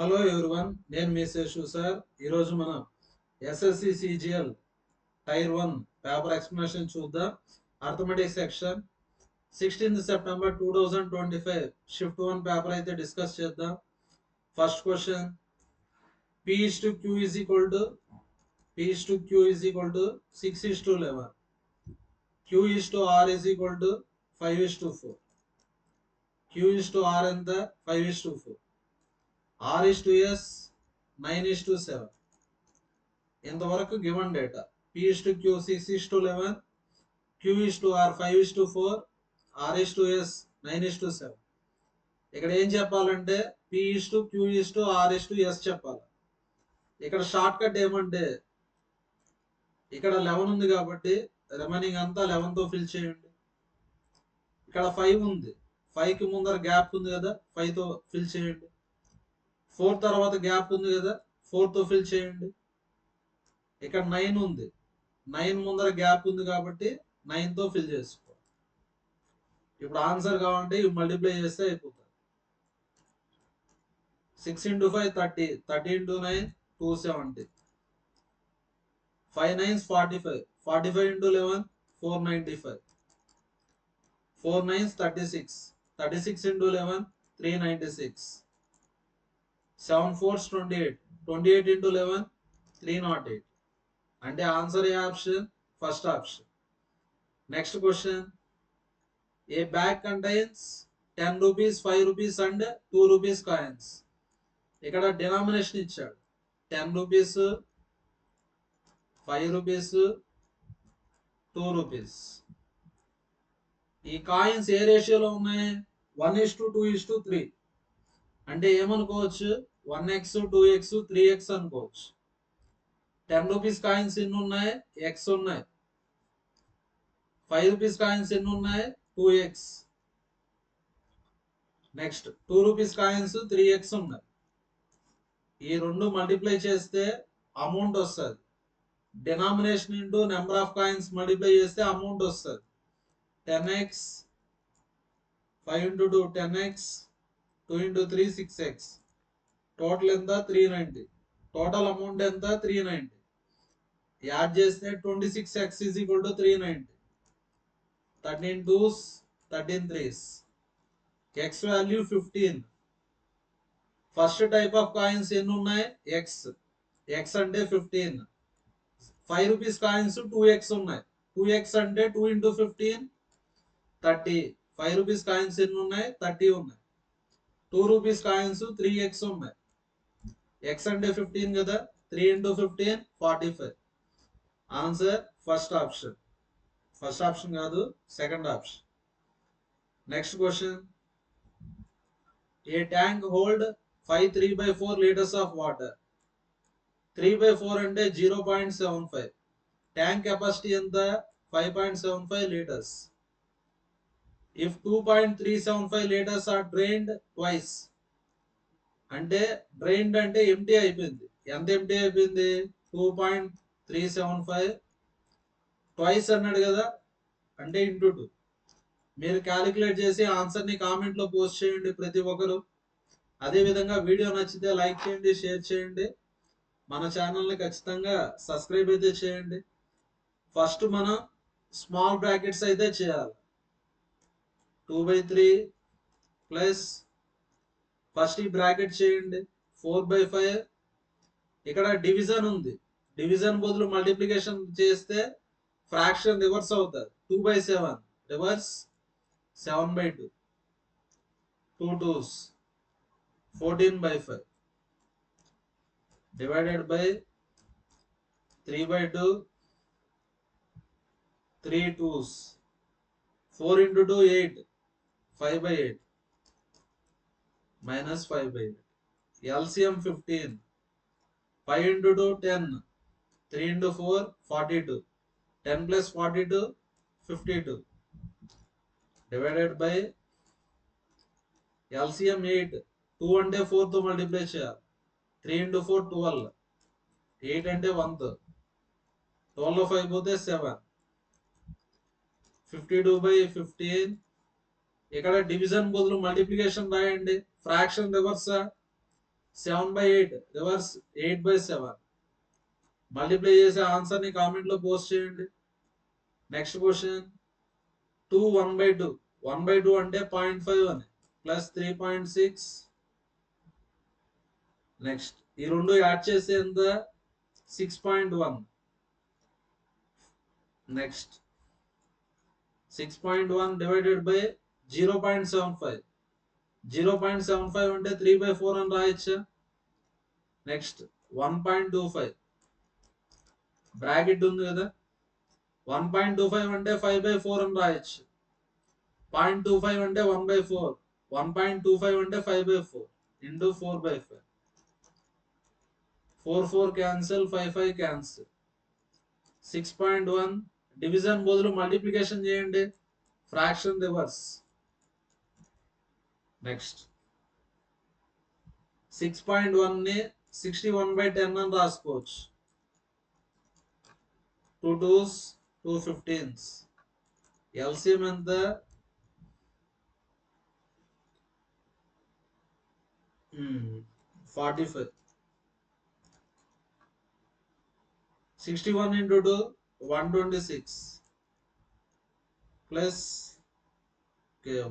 Hello everyone, నేను మీ Seshu sir. ఈరోజు మనం SSC CGL tier 1 paper explanation చూద్దాం. Arithmetic section 16th September 2025 shift 1 paper అయితే డిస్కస్ చేద్దాం. First question, P is to Q is equal to 6 is to 11. Q is to R is equal to 5 is to 4. Q is to R and the 5 is to 4. R is to S 9 is to 7. ఇంతవరకు given data P is to Q 6 is to 11, Q is to R 5 is to 4, R is to S 9 is to 7. ఇక్కడ ఏం చెప్పాలంటే P is to Q is to R is to S చెప్పాలి. ఇక్కడ short cut ఏమంటే ఇక్కడ 11 ఉంది కాబట్టి remaining అంతా 11 తో ఫిల్ చేయండి. ఇక్కడ 5 ఉంది, 5 కి ముందర గ్యాప్ ఉంది కదా, 5 తో ఫిల్ చేయండి. 4 తర్వాత గ్యాప్ ఉంది కదా, 4 తో ఫిల్ చేయండి. ఇక్కడ 9 ఉంది, 9 ముందర గ్యాప్ ఉంది కాబట్టి 9 తో ఫిల్ చేసుకో. ఇప్పుడు ఆన్సర్ కావాలంటే ఇవి మల్టిప్లై చేస్తే అయిపోతుంది. 6 into 5 30, 30 into 9 270, 5 9s 45, 45 into 11 495, 4 9s 36, 36 into 11 396, 7 4s 28, 28 into 11 308. అంటే answer A option? First option. Next question, A bag contains 10 rupees, 5 rupees and 2 rupees coins. ఇక్కడ డినామినేషన్ ఇచ్చాడు 10 rupees, 5 rupees, 2 rupees. ఈ కాయిన్స్ ఏ రేషియోలో ఉన్నాయి? 1:2:3. అంటే ఏమనుకోవచ్చు? 1x, 2x, 3x అనుకోవచ్చు. 10 rupees coins ఎన్ని ఉన్నాయి? x ఉన్నాయి. 5 rupees కాయిన్స్ ఎన్ని ఉన్నాయి? 2x. Next 2 rupees coins 3x ఉన్నాయి. ఈ రెండు మల్టిప్లై చేస్తే అమౌంట్ వస్తుంది. Denomination into number of coins multiply చేస్తే అమౌంట్ వస్తుంది. 10x, 5 into 2 10x, 2 into 3 6x. Total ఎంత? 390. టోటల్ అమౌంట్ ఎంత? 390. యాడ్ చేస్తే 26x is equal to 390. 13 2s, 13 3s. x value 15. First type of coins ఎన్ని ఉన్నాయి? x. x అంటే 15. 5 rupees coins 2x ఉన్నాయి. 2x అంటే 2 into 15 30. 5 rupees కాయిన్స్ ఎన్ని ఉన్నాయి? 30 ఉన్నాయి. 2 rupees కాయిన్స్ 3x ఉన్నాయి. x అంటే 15 కదా, 3 into 15 45. Answer first option. First option కాదు, second option. Next question, a tank hold 5 3/4 liters of water. 3/4 అంటే 0.75. ట్యాంక్ కెపాసిటీ ఎంత? 5.75 liters. If 2.375 liters are drained twice. అంటే డ్రైన్డ్ అంటే ఎంటీ అయిపోయింది. ఎంత ఎంటీ అయిపోయింది? 2.375. ట్వైస్ అన్నాడు కదా, అంటే ఇంటూ 2. మీరు క్యాలిక్యులేట్ చేసి ఆన్సర్ని కామెంట్లో పోస్ట్ చేయండి ప్రతి ఒక్కరు. అదేవిధంగా వీడియో నచ్చితే లైక్ చేయండి, షేర్ చేయండి. మన ఛానల్ని ఖచ్చితంగా సబ్స్క్రైబ్ అయితే చేయండి. ఫస్ట్ మనం స్మాల్ బ్రాకెట్స్ అయితే చేయాలి. 2/3 ప్లస్ ఫస్ట్ ఈ బ్రాకెట్ చేయండి 4/5. ఇక్కడ డివిజన్ ఉంది, డివిజన్ బదులు మల్టిప్లికేషన్ చేస్తే ఫ్రాక్షన్ రివర్స్ అవుతుంది. 2/7 reverse 7/2. 2 2s 14/5 divided by 3/2. 3 2s 4 into 2 8. 5/8 minus 5/8. LCM 15. 5 into 2 10. 3 into 4 42. 10 plus 42 52 divided by LCM 8. 2 అంటే 4 తో మల్టిప్లై చేయాలి. 3 into 4 12. 8 అంటే 1 తో. 12 లో 5 పోతే 7. 52/15. ఇక్కడ డివిజన్ బదులు మల్టిప్లికేషన్ రాయండి. ఫ్రాక్షన్ రివర్సా? 7/8 రివర్స్ 8/7. మల్టిప్లై చేసే ఆన్సర్ ని కామెంట్ లో పోస్ట్ చేయండి. Next question 2 1/2. 1/2 అంటే 0.5 అని ప్లస్ 3.6. నెక్స్ట్ ఈ రెండు యాడ్ చేసే ఎంత 6.1. Next 6.1 divided by 0.75. 0.75 అంటే 3/4 అని రాయొచ్చా. నెక్స్ట్ 1.25 బ్రాకెట్ ఉంది కదా, 1.25 అంటే 5/4 అని రాయొచ్చు. 0.25 అంటే 1/4. 1.25 అంటే 5/4 ఇంటూ 4/5. 4 4 cancel, 5 5 cancel. 6.1 డివిజన్ బదులు మల్టిప్లికేషన్ చేయండి, ఫ్రాక్షన్ రివర్స్. నెక్స్ట్ 6.1 ని 61/10 అని రాసుకోవచ్చు. 2 2s 2 15s. ఎల్సిఎం ఎంత 45. 61 into 2 126 plus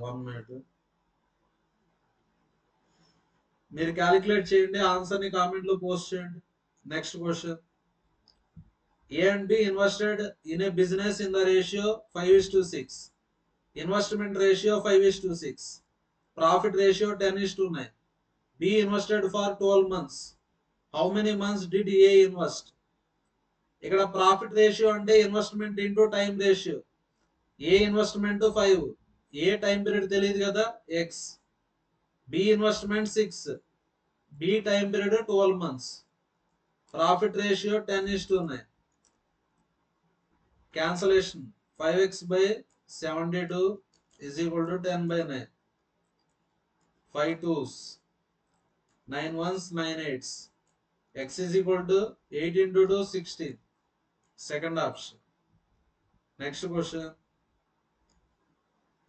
1 minute. మీరు క్యాలిక్యులేట్ చేయండి, ఆన్సర్ ని కామెంట్ లో పోస్ట్ చేయండి. Next question A and B invested in a business in the ratio 5:6. Investment ratio 5:6. Profit ratio 10:9. B invested for 12 months. How many months did A invest? ఇక్కడ profit ratio అంటే investment into time ratio. A investment 5, A time period తెలియదు కదా x. B investment 6, B time period 12 months. Profit ratio 10:9. Cancellation 5x/72 is equal to 10/9. 5 2s 9 1s 9 8s. X is equal to 8 into 2 16. Second option. Next question.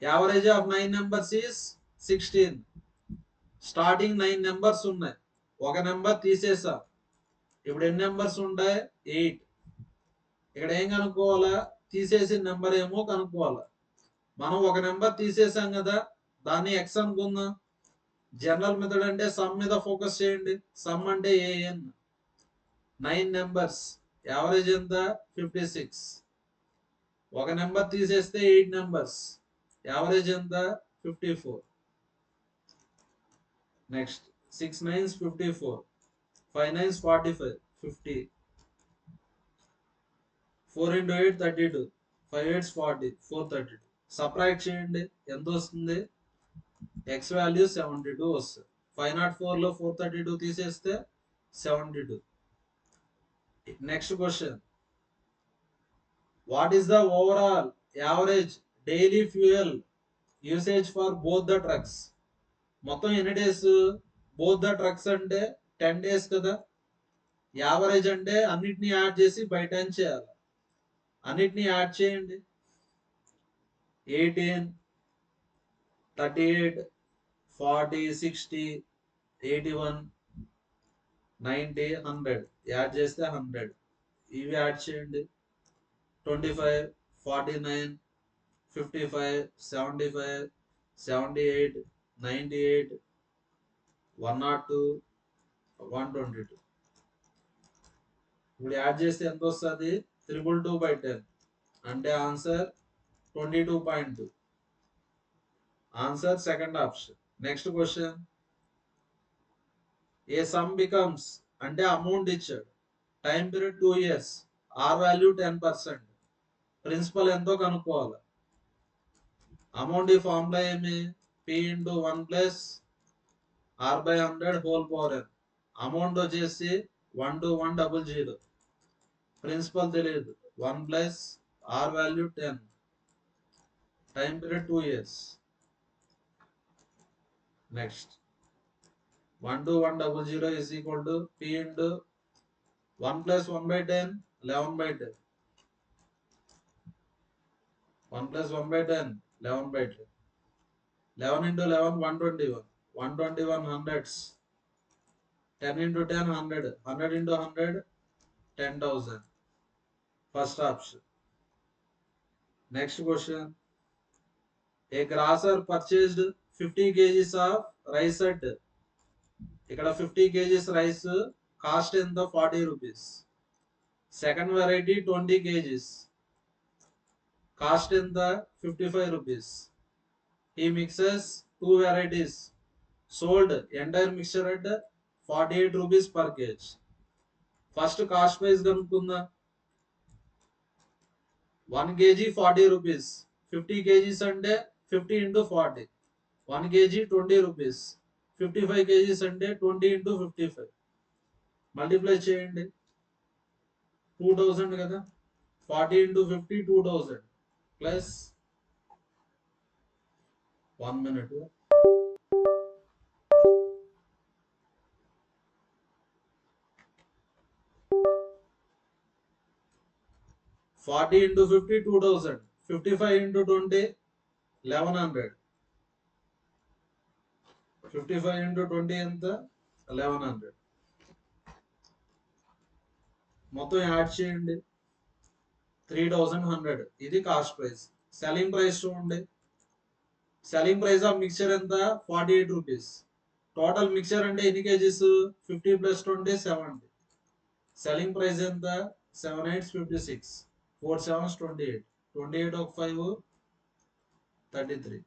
Average of 9 numbers is 16. Starting 9 numbers ఉన్నాయి, ఒక number తీసేసా. ఇప్పుడు ఎన్ని numbers ఉంటాయి 8. ఇక్కడ ఏం కనుక్కోవాలా, తీసేసిన number ఏమో కనుక్కోవాలా. మనం ఒక నెంబర్ తీసేసాం కదా, దాన్ని ఎక్స్ అనుకుందాం. జనరల్ మెథడ్ అంటే సమ్ మీద ఫోకస్ చేయండి. సమ్ అంటే ఏఎన్. 9 నెంబర్స్, యావరేజ్ ఎంత 56. ఒక నెంబర్ తీసేస్తే 8 నెంబర్స్, యావరేజ్ ఎంత 54. Next 6 9s 54, 5 9s 45, 50. 4 into 8 32, 5 8s 40, 432. Subtract చేయండి, ఎంత వస్తుంది, ఎక్స్ వాల్యూ 72 వస్తుంది. 504 లో 432 తీసేస్తే 72. Next question, what is the overall average daily fuel usage for both the trucks? మొత్తం ఎన్ని డేస్ బోత్ ద ట్రక్స్ అంటే 10 days కదా. యావరేజ్ అంటే అన్నిటినీ యాడ్ చేసి బై 10 చేయాలి. అన్నిటినీ యాడ్ చేయండి. 18 38 40 60 81 90 100 యాడ్ చేస్తే 100. ఇవి యాడ్ చేయండి. 25 49 55 75 78 98 102 122. ఇప్పుడు యాడ్ చేస్తే ఎంత వస్తుంది 222/10 అంటే answer 22.2. Answer second option. Next question, a sum becomes అంటే అమౌంట్ ఇచ్చాడు, time period 2 years, r value 10%, principal ఎంతో కనుక్కోవాలి. అమౌంట్ ఈ ఫార్ములా ఏమి, p into 1 plus r/100 whole power n. Amount వచ్చేసి 12100. ప్రిన్సిపల్ తెలియదు, 1 plus r value 10, time period 2 years. Next 12100 is equal to p into 1 plus 1/10 11/10. 1 plus 1/10 11/10. 11 into 11 121. 121 hundreds. 10 into 10, 100. 100 into 100, 10,000. First option. Next question. A grocer purchased 50 kgs of rice at ఇక్కడ 50 kgs rice cost ఎంత 40 rupees. Second variety 20 kgs cost ఎంత 55 rupees. He mixes two varieties, sold entire mixture at 48 rupees per kg. First cost price కనుక్కుందా. 1 kg 40 rupees. 50 kgs అంటే 50 into 40. 1 kg 20 rupees. 55 kgs అంటే 20 into 55. Multiply చేయండి. 2000 కదా. 40 into 50 2000 plus 1 minute. 40 into 50 2000. 55 into 20 1100. 55 into 20 ఎంత 1100. మొత్తం add చేయండి. 3100. ఇది cost price. Selling price చూడండి. Selling price of mixture ఎంత 48 రూపీస్. టోటల్ మిక్చర్ అంటే ఎన్ని కేజీస్ 50 plus 20 70. సెల్లింగ్ ప్రైస్ ఎంత 7 8 56. 4 7 28. 28 ఒక 5 33.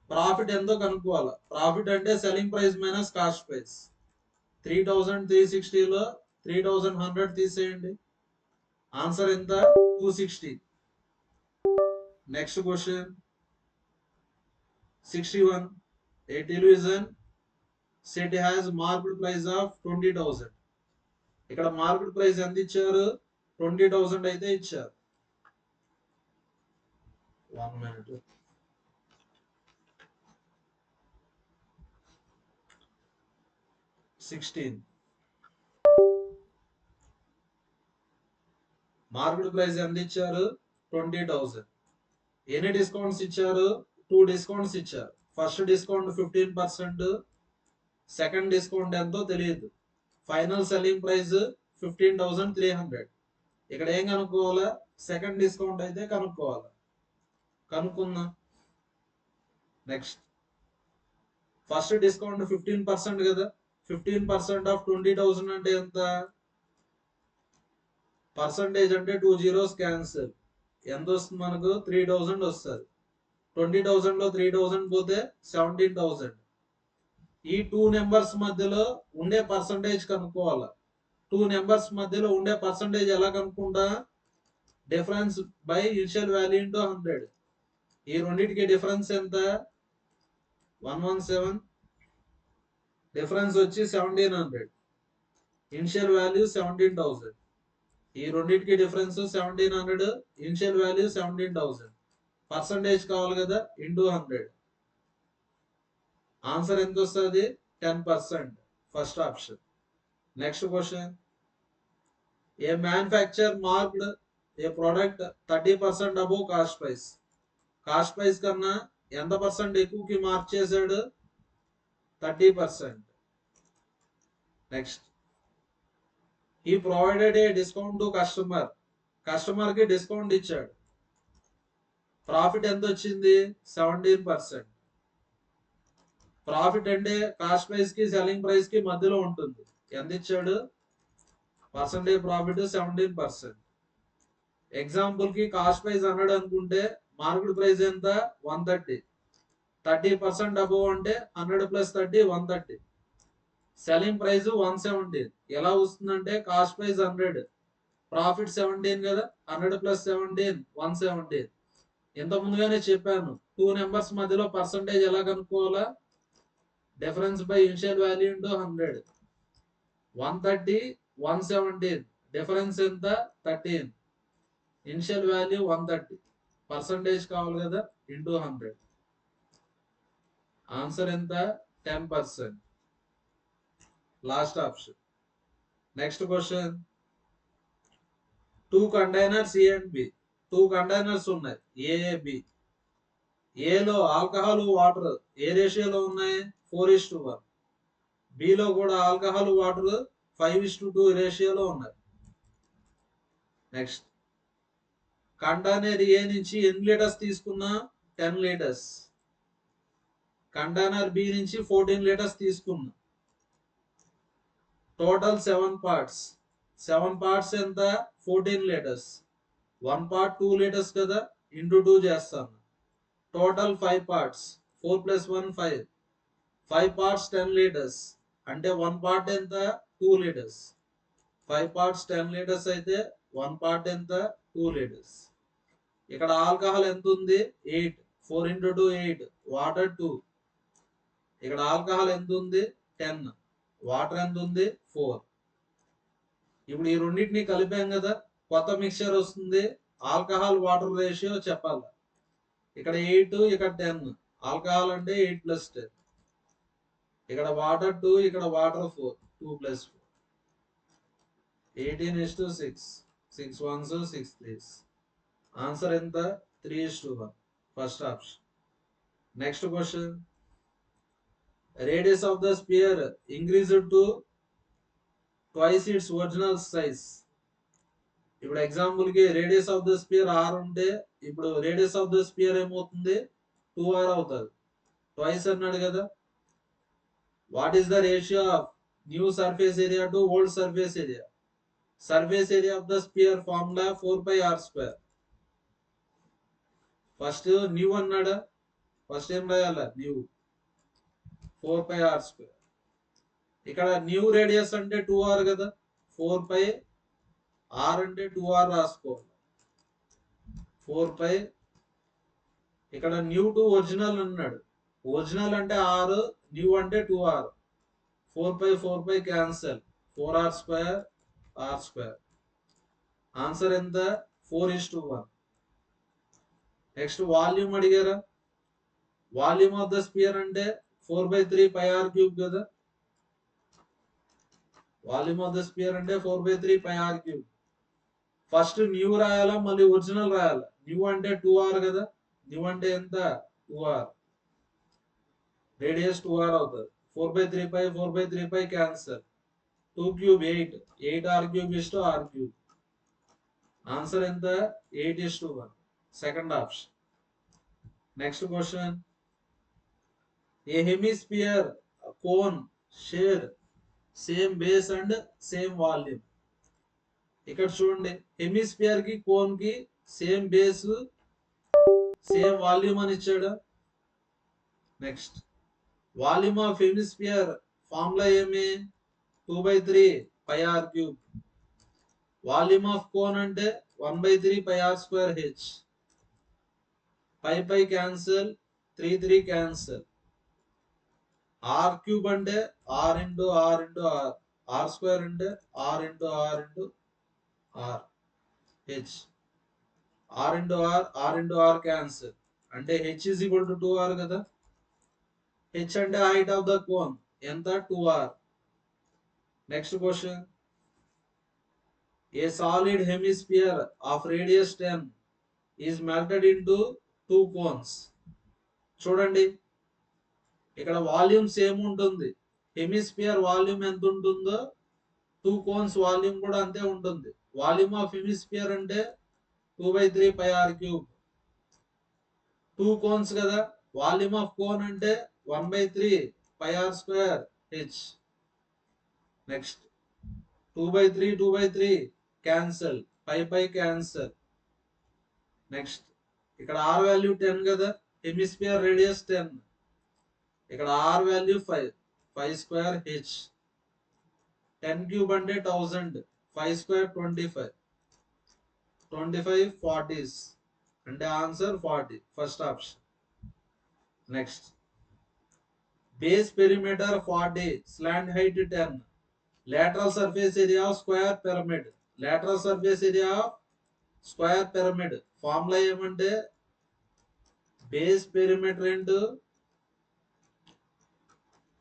ప్రాఫిట్ ఎంతో కనుక్కోవాలి. ప్రాఫిట్ అంటే selling price minus cost price. 3360లో 3100 తీసేయండి. ఆన్సర్ ఎంత 260. Next question 61. A television set has market price of 20,000. ఇక్కడ మార్కెట్ ప్రైస్ ఎంత ఇచ్చారు 20,000 అయితే ఇచ్చారు. 1 minute. మార్కెట్ ప్రైస్ ఎంత ఇచ్చారు 20,000. ఎన్ని డిస్కౌంట్స్ ఇచ్చారు 2 డిస్కౌంట్స్ ఇచ్చారు. First discount 15%. సెకండ్ డిస్కౌంట్ ఎంతో తెలియదు. Final selling price 15,300. ఇక్కడ ఏం కనుక్కోవాలా సెకండ్ డిస్కౌంట్ అయితే కనుక్కోవాలి. కనుక్కుందాం. నెక్స్ట్ ఫస్ట్ డిస్కౌంట్ 15% కదా. 15% ఆఫ్ 20,000 అంటే ఎంత పర్సంటేజ్ అంటే 2 zeros క్యాన్సిల్. ఎంత వస్తుంది మనకు 3000 వస్తుంది. 20,000లో 3000 పోతే 17,000. ఈ 2 నెంబర్స్ మధ్యలో ఉండే పర్సంటేజ్ కనుక్కోవాలి. 2 నెంబర్స్ మధ్యలో ఉండే పర్సంటేజ్ ఎలా కనుక్కుంటా difference by initial value into 100. ఈ రెండింటికి డిఫరెన్స్ ఎంత 117. డిఫరెన్స్ వచ్చి 1700. Initial value 17,000. ఈ రెండింటికి డిఫరెన్స్ 1700. Initial value 17,000. పర్సంటేజ్ కావాలి కదా ఇంటూ 100. ఆన్సర్ ఎంత వస్తుంది 10%. First option. Next question. A manufacture marked a product 30% above cost price. Cost price కన్నా ఎంత పర్సెంట్ ఎక్కువకి మార్క్ చేశాడు 30%. నెక్స్ట్. ఈ provided a discount to customer. Customer కి డిస్కౌంట్ ఇచ్చాడు. ప్రాఫిట్ ఎంత వచ్చింది 17%. ప్రాఫిట్ అంటే కాస్ట్ ప్రైస్ కి సెల్లింగ్ ప్రైస్ కి మధ్యలో ఉంటుంది. ఎంత ఇచ్చాడు పర్సెంటేజ్ ప్రాఫిట్ 17%. ఎగ్జాంపుల్ కి కాస్ట్ ప్రైస్ 100 అనుకుంటే మార్కెట్ ప్రైస్ ఎంత 130. 30% అబోవ్ అంటే 100 + 30 130. Selling price 117. ఎలా వస్తుందంటే కాస్ట్ ప్రైస్ 100 ప్రాఫిట్ 17 కదా. 100 + 17 117. ఇంత ముందుగానే చెప్పాను 2 నెంబర్స్ మధ్యలో పర్సంటేజ్ ఎలా కనుక్కోవాలా difference by initial value into 100. 130 117. Difference ఎంత 13. Initial value 130. పర్సంటేజ్ కావాలి కదా ఇంటూ 100. ఆన్సర్ ఎంత 10%. Last option. Next question. 2 containers A and B. 2 containers ఉన్నాయి ఏ బి. ఏలో ఆల్కహాల్ వాటర్ ఏ రేషియోలో ఉన్నాయి 4:1. బిలో కూడా ఆల్కహాల్ వాటర్ 5:2 రేషియోలో ఉన్నాయి. నెక్స్ట్ కంటైనర్ ఏ నుంచి ఎన్ని లీటర్స్ తీసుకున్నా 10 లీటర్స్. కంటైనర్ బి నుంచి 14 లీటర్స్ తీసుకున్నా. Total 7 parts. 7 పార్ట్స్ ఎంత? 14 లీటర్స్. 1 పార్ట్ 2 లీటర్స్ కదా, ఇంటూ 2 చేస్తాను. Total 5 parts. 4 + 1 5. 5 పార్ట్స్ 10 లీటర్స్ అంటే 1 పార్ట్ ఎంత? 2 లీటర్స్. 5 పార్ట్స్ 10 లీటర్స్ అయితే 1 పార్ట్ ఎంత? 2 లీటర్స్. ఇక్కడ ఆల్కహాల్ ఎంత ఉంది? 8. 4 × 2 8. వాటర్ 2. ఇక్కడ ఆల్కహాల్ ఎంత ఉంది? 10. వాటర్ ఎంత ఉంది? 4. ఇప్పుడు ఈ రెండింటిని కలిపాం కదా, కొత్త మిక్చర్ వస్తుంది. ఆల్కహాల్ వాటర్ రేషియో చెప్పాలి. ఇక్కడ 8, ఇక్కడ 10. ఆల్కహాల్ అంటే 8 + 10. ఇక్కడ వాటర్ 2, ఇక్కడ వాటర్ 4. 2 + 4. 18:6. 6 1s 6 3s. ఆన్సర్ ఎంత? 3:1. First option. Next question. Radius of the sphere increased to twice its original size. ఇప్పుడు ఎగ్జాంపుల్ కి radius of the spear r ఉంటే ఇప్పుడు రేడియస్ ఆఫ్ ద స్పియర్ ఏమవుతుంది? 2r అవుతుంది. ట్వైస్ అన్నాడు కదా. What is the ratio of new surface area to old surface area? Surface area of the spear formula 4πr². First new అన్నాడా, first ఏం రాయాల? New 4πr². ఇక్కడ new radius అంటే 2r కదా, 4π r అంటే 2r రాసుకోవాలి. 4π. ఇక్కడ న్యూ టు ఒరిజినల్ అన్నాడు. Original అంటే r, న్యూ అంటే 2r. 4π cancel. 4r² r². Answer ఎంత? 4:1. నెక్స్ట్ వాల్యూమ్ అడిగారా. వాల్యూమ్ ఆఫ్ ద స్పియర్ అంటే 4/3πr³ కదా. వాల్యూమ్ ఆఫ్ ద స్పియర్ అంటే 4/3πr³. ఫస్ట్ న్యూ రాయాలా, మళ్ళీ ఒరిజినల్ రాయాలా? న్యూ అంటే 2r కదా. న్యూ అంటే ఎంత? 2r. రేడియస్ 2r అవుతుంది. 4/3π క్యాన్సల్. 2³ 8. 8r³ r³. ఆన్సర్ ఎంత? 8:1. Second option. Next question. A hemisphere cone share same base and same volume. ఇక్కడ చూడండి, హెమిస్పియర్ కి కోన్ కి సేమ్ బేస్ సేమ్ వాల్యూమ్ అని ఇచ్చాడు. Next volume of hemisphere formula ఏమి? 2/3πr³. Volume of cone అంటే 1/3πr²h. పై cancel. 3 3 cancel. r³ అంటే r × r × r. r² అంటే r × r × r. h. r × r r × r cancel అంటే h = 2r కదా. h అంటే height of the cone ఎంత? 2r. Next question. A solid hemisphere of radius 10 is melted into 2 cones. చూడండి, ఇక్కడ volume same ఉంటుంది. Hemisphere volume ఎంత ఉంటుందో 2 cones volume కూడా అంతే ఉంటుంది. వాల్యూమ్ ఆఫ్ హెమిస్పియర్ అంటే 2/3πr³. 2 కోన్స్ కదా. వాల్యూమ్ ఆఫ్ కోన్ అంటే 1/3πr²h. Next 2/3 cancel. Pi cancel. Next ఇక్కడ r వాల్యూ 10 కదా. Hemisphere radius 10. ఇక్కడ r వాల్యూ 5. 5² h. 10³ అంటే 1000. 5² 25. 25 40s అంటే answer 40. First option. Next base perimeter 40, slant height 10. lateral surface area of square pyramid. lateral surface area of square pyramid formula ఏమంటే base perimeter into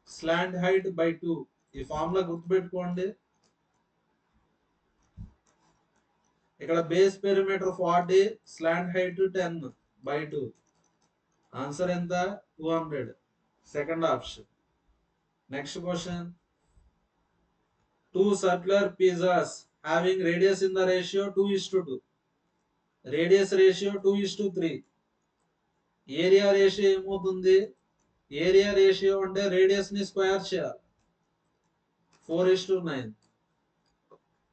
slant height by 2. ఈ formula గుర్తుపెట్టుకోండి. ఇక్కడ base perimeter 40, slant height 10/2. Answer ఎంత? 200. Second option. Next question. Two circular pizzas having radius in the ratio 2:2. Radius ratio 2:3. Area ratio ఏమవుతుంది? Area ratio అంటే radius ని square చేయాలి. 4:9.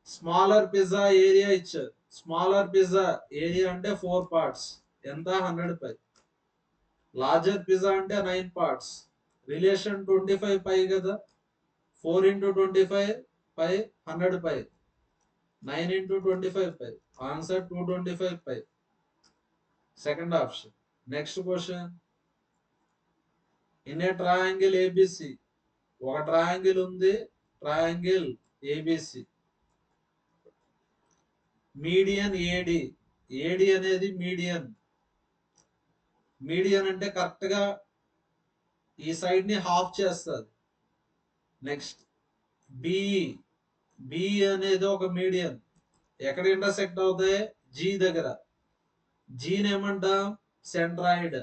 Smaller pizza area ఇచ్చారు. Smaller pizza area అంటే 4 parts, ఎంత 100 పై. Larger pizza అంటే 9 parts. Relation 25 పై కదా. 4 into 25 పై 100 పై. 9 into 25 పై. ఆన్సర్ 225 పై. Second option. Next question. In A triangle ABC, ఒక ట్రయాంగిల్ ఉంది, triangle ABC. Median AD, AD అనేది మీడియన్. మీడియన్ అంటే కరెక్ట్ గా ఈ సైడ్ ని హాఫ్ చేస్తుంది. నెక్స్ట్ బిఈ, బిఈ అనేది ఒక మీడియన్. ఎక్కడ ఇంటర్సెక్ట్ అవుతాయి? జీ దగ్గర. జీని ఏమంటాం? Centroid.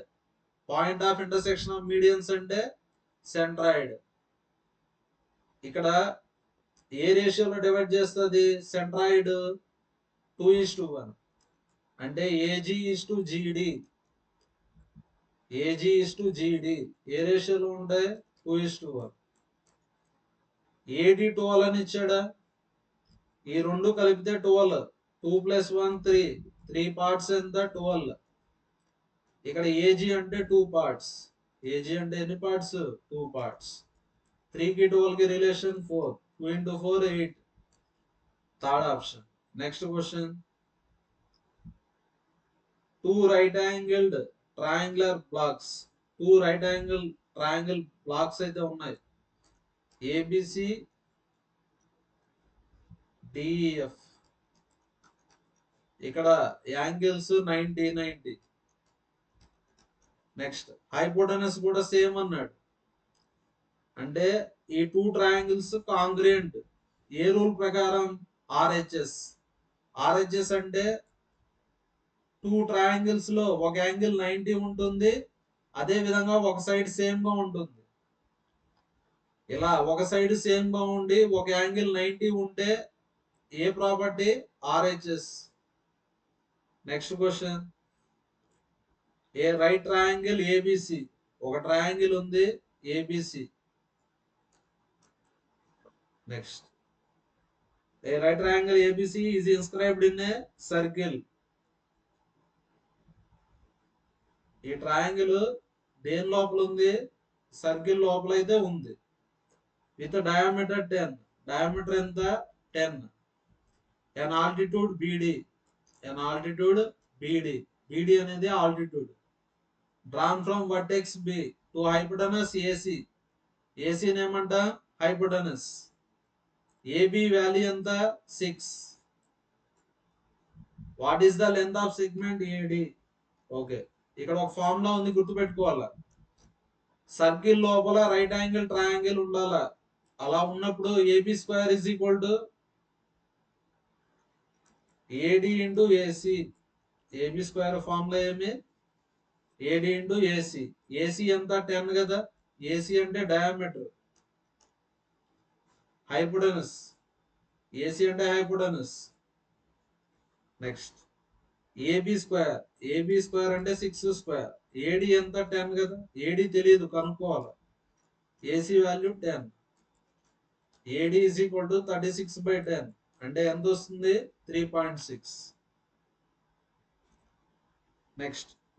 Point of intersection of medians అంటే సెంట్రాయిడ్. ఇక్కడ ఏ రేషియోలో డివైడ్ చేస్తుంది సెంట్రాయిడ్? 2:1. అంటే ఏజీ ఈస్ టు జీడి. ఏజీ ఈస్ టు జీడి ఏ రేషియోలో ఉంటాయి? 2:1. ఏడి 12 అని ఇచ్చాడా? ఈ రెండు కలిపితే 12. 2 + 1 3. 3 పార్ట్స్ ఎంత? 12. ఇక్కడ ఏజీ అంటే 2 పార్ట్స్. ఏజీ అంటే ఎన్ని పార్ట్స్? 2 పార్ట్స్. 3 కి 12 కి relation 4. 2 into 4 8. Third option. Next question. Two right angled triangular blocks. Two right angle triangle blocks అయితే ఉన్నాయి. ABC DF. ఇక్కడ యాంగిల్స్ 90 90. నెక్స్ట్ హైపోటెనస్ కూడా సేమ్ అన్నాడు. అంటే ఈ టూ ట్రయాంగిల్స్ కాంగ్రుయెంట్. ఏ రూల్ ప్రకారం? ఆర్హెచ్ఎస్. ఆర్హెచ్ఎస్ అంటే టూ ట్రయాంగిల్స్ లో ఒక యాంగిల్ 90 ఉంటుంది, అదే విధంగా ఒక సైడ్ సేమ్ గా ఉంటుంది. ఇలా ఒక సైడ్ సేమ్ గా ఉండి ఒక యాంగిల్ 90 ఉంటే ఏ property? RHS. Next question. A right triangle ABC, ఒక ట్రయాంగిల్ ఉంది ABC. Next. A right triangle ABC is inscribed in a circle. ఈ ట్రయాంగిల్ దేని లోపల ఉంది? సర్కిల్ లోపల అయితే ఉంది. With diameter 10. డయామీటర్ ఎంత? 10. ఎన్ ఆల్టిట్యూడ్ బిడి. ఎన్ ఆల్టిట్యూడ్ బిడి. బిడి అనేది altitude. Drawn from vertex B to hypotenuse AC. AC ఏమంట? హైపోటెనస్. ఏబి వాల్యూ ఎంత? 6. What is the length of segment AD? Okay, ఇక్కడ ఒక ఫార్ములా ఉంది, గుర్తుపెట్టుకోవాలా. సర్కిల్ లోపల రైట్ యాంగిల్ ట్రయాంగిల్ ఉండాలా. అలా ఉన్నప్పుడు AB square is equal to AD into AC. AB square formula ఏమి? AD into AC. ఏసి ఎంత? 10 కదా. ఏసి అంటే డయామీటర్. హైపోటెనస్. ఏసి అంటే hypotenuse. Next AB square. AB square అంటే 6 స్క్వేర్. ఏడి ఎంత? 10 కదా. ఏడి తెలియదు, కనుక్కోవాలి. AC value 10. AD is equal to 36/10. అంటే ఎంత వస్తుంది? 3.6.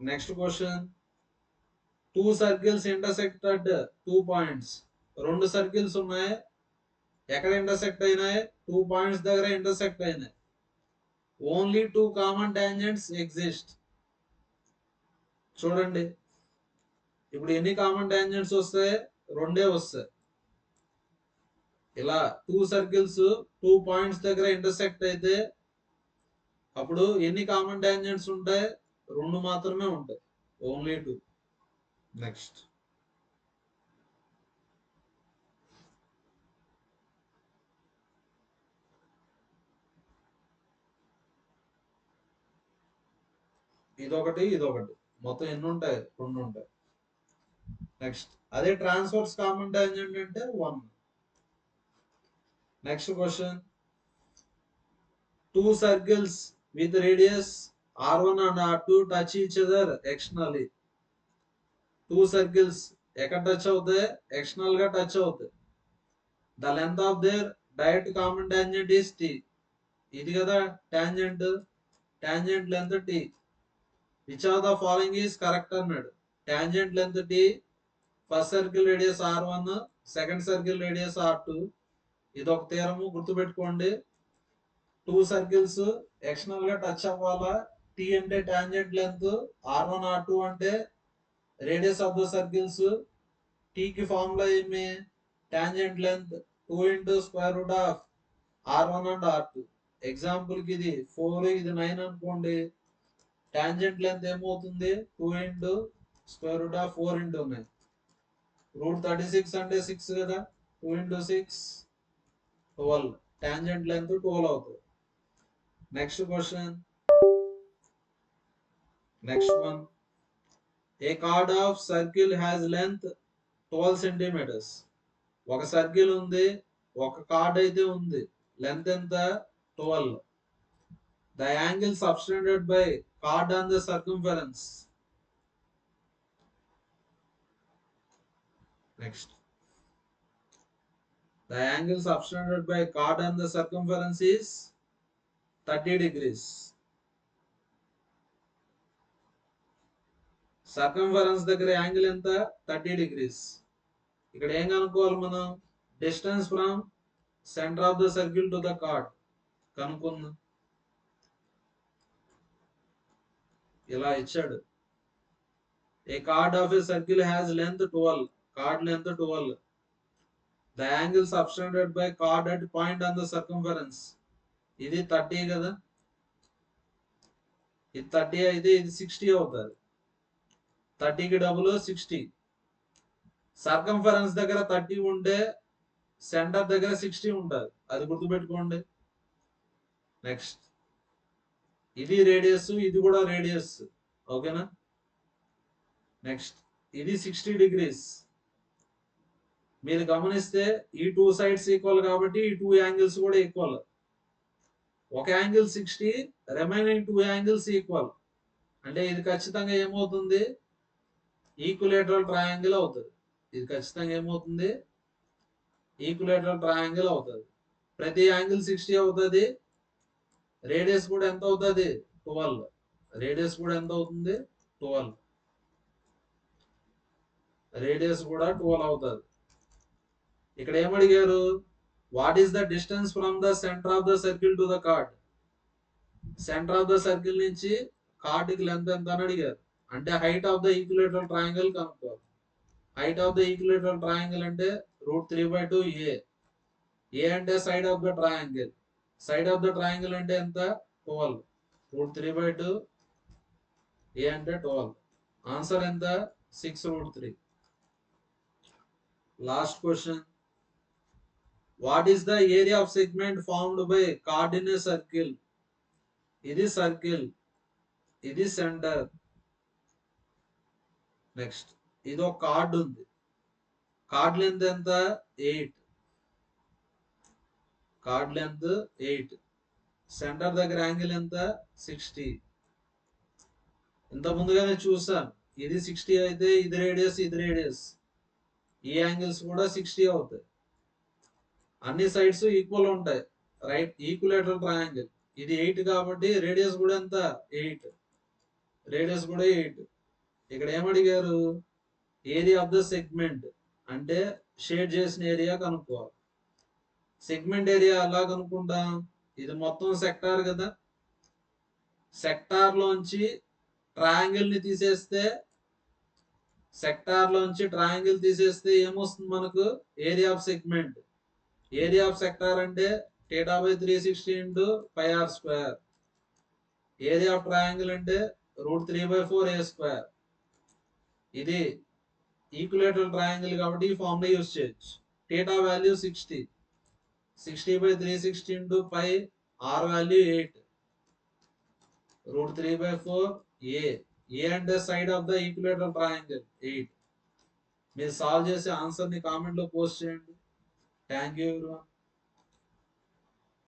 Next question. Two circles intersected 2 points. రెండు సర్కిల్స్ ఉన్నాయి, ఎక్కడ ఇంటర్సెక్ట్ అయినాయి? 2 పాయింట్స్ దగ్గర ఇంటర్సెక్ట్ అయినాయి. Only 2 common tangents exist. చూడండి, ఇప్పుడు ఎన్ని కామన్ టాంజెంట్స్ వస్తాయి? రెండే వస్తాయి. ఇలా 2 సర్కిల్స్ 2 పాయింట్స్ దగ్గర ఇంటర్సెక్ట్ అయితే అప్పుడు ఎన్ని కామన్ టాంజెంట్స్ ఉంటాయి? 2 మాత్రమే ఉంటాయి. ఓన్లీ 2. నెక్స్ట్. ఇదొకటి ఇదొకటి, మొత్తం ఎన్ని ఉంటాయి? 2 ఉంటాయి. నెక్స్ట్. అదే ట్రాన్స్వర్స్ కామన్ టాంజెంట్ అంటే 1. Next question. Two circles with radius R1 and R2 touch each other externally. Two circles ఎక్కడ టచ్ అవుతాయి? ఎక్స్టర్నల్ గా టచ్ అవుతాయి. The length of their direct common tangent is t. ఇది కదా tangent. Tangent length t. Which of the following is correct అన్నాడు. Tangent length t, first circle radius R1, second circle radius R2. ఇది ఒక థీరము గుర్తుపెట్టుకోండి. Two circles external గా touch అవ్వాలా. Tea అంటే tangent length, R1 R2 అంటే రేడియస్ ఆఫ్ ద సర్కిల్స్. టీకి formula ఏమి? Tangent length 2 into square root of R1 and R2. Example కి ఇది 4, ఇది 9 అనుకోండి. టాంజెంట్ లెంత్ ఏమవుతుంది? 2 into square root of 4 into 9. Route 36 అంటే 6 కదా. 2 into 6 12. టాంజెంట్ లెంత్ 12 అవుతుంది. Next question. Next one. A chord of circle has length 12 centimeters. ఒక circle ఉంది, ఒక కార్డ్ అయితే ఉంది. లెంత్ ఎంత? 12. The angle subtended by chord on the circumference. Next. The angle subtended by chord on the circumference is 30 degrees. Circumference దగ్గర angle ఎంత? 30 degrees. ఇక్కడ ఏం కనుక్కోవాలి మనం? Distance from centre of the circle to the chord కనుక్కుందాం. ఇలా ఇచ్చాడు. A chord of a circle has length 12. Chord length 12. The angle subtended by chord at point on the circumference. ఇది 30 కదా. ఇది 30 అయితే ఇది 60 అవుతుంది. 30కి డబుల్ 60. సర్కంఫరెన్స్ దగ్గర 30 ఉంటే సెంటర్ దగ్గర 60 ఉంటుంది. అది గుర్తుపెట్టుకోండి. నెక్స్ట్. ఇది రేడియస్, ఇది కూడా రేడియస్. ఓకేనా? నెక్స్ట్. ఇది 60 degrees. మీరు గమనిస్తే ఈ టూ సైడ్స్ ఈక్వల్ కాబట్టి ఈ టూ యాంగిల్స్ కూడా ఈక్వల్. ఒక angle 60, remaining two angles equal. అంటే ఇది ఖచ్చితంగా ఏమవుతుంది? ఈక్విలేటరల్ ట్రయాంగిల్ అవుతుంది. ఇది ఖచ్చితంగా ఏమవుతుంది? ఈక్విలేటరల్ ట్రయాంగిల్ అవుతుంది. ప్రతి యాంగిల్ 60 అవుతుంది. రేడియస్ కూడా ఎంత అవుతుంది? 12. రేడియస్ కూడా ఎంత అవుతుంది? 12. రేడియస్ కూడా 12 అవుతుంది. ఇక్కడ ఏమడిగారు? What is the distance from the centre of the circle to the chord. Centre of the circle నుంచి కార్డ్ కి లెంత్ ఎంత అని అడిగారు. అంటే height of the equilateral triangle కనుక్కోవాలి. Height of the equilateral triangle అంటే √3/2 A. ఏ అంటే side of the triangle. Side of the triangle అంటే ఎంత? 12. √3/2 A అంటే 12. ఆన్సర్ ఎంత? 6√3. Last question. What is the area of segment formed by card in a circle. ఇది circle, ఇది centre. Next. ఇది ఒక కార్డ్ ఉంది. కార్డ్ లెంత్ ఎంత? 8. Card length 8. సెంటర్ దగ్గర యాంగిల్ ఎంత? 60. ఇంత ముందుగానే చూసాం. ఇది 60 అయితే ఇది రేడియస్, ఇది రేడియస్. ఈ యాంగిల్స్ కూడా 60 అవుతాయి. అన్ని సైడ్స్ ఈక్వల్ ఉంటాయి. రైట్. Equilateral triangle. ఇది 8 కాబట్టి రేడియస్ కూడా ఎంత? 8. రేడియస్ కూడా 8. ఇక్కడ ఏమడిగారు? ఏరియా ఆఫ్ ద సెగ్మెంట్ అంటే షేడ్ చేసిన ఏరియా కనుక్కోవాలి. సెగ్మెంట్ ఏరియా ఎలా కనుక్కుంటాం? ఇది మొత్తం సెక్టార్ కదా. సెక్టార్ లోంచి ట్రయాంగిల్ ని తీసేస్తే, సెక్టార్ లోంచి ట్రయాంగిల్ తీసేస్తే ఏమొస్తుంది మనకు? Area of segment. Area of sector అంటే θ/360 into πr². Area of triangle అంటే √3/4 A². ఇది ఈక్విలేటరల్ ట్రయాంగిల్ కాబట్టి ఈ ఫార్ములా యూజ్ చేయొచ్చు. θ value 60. 60/360 into π. r value 8. √3/4 A. A అంటే side of the equilateral triangle 8. మీరు సాల్వ్ చేసి ఆన్సర్ ని కామెంట్ లో పోస్ట్ చేయండి. Thank you everyone.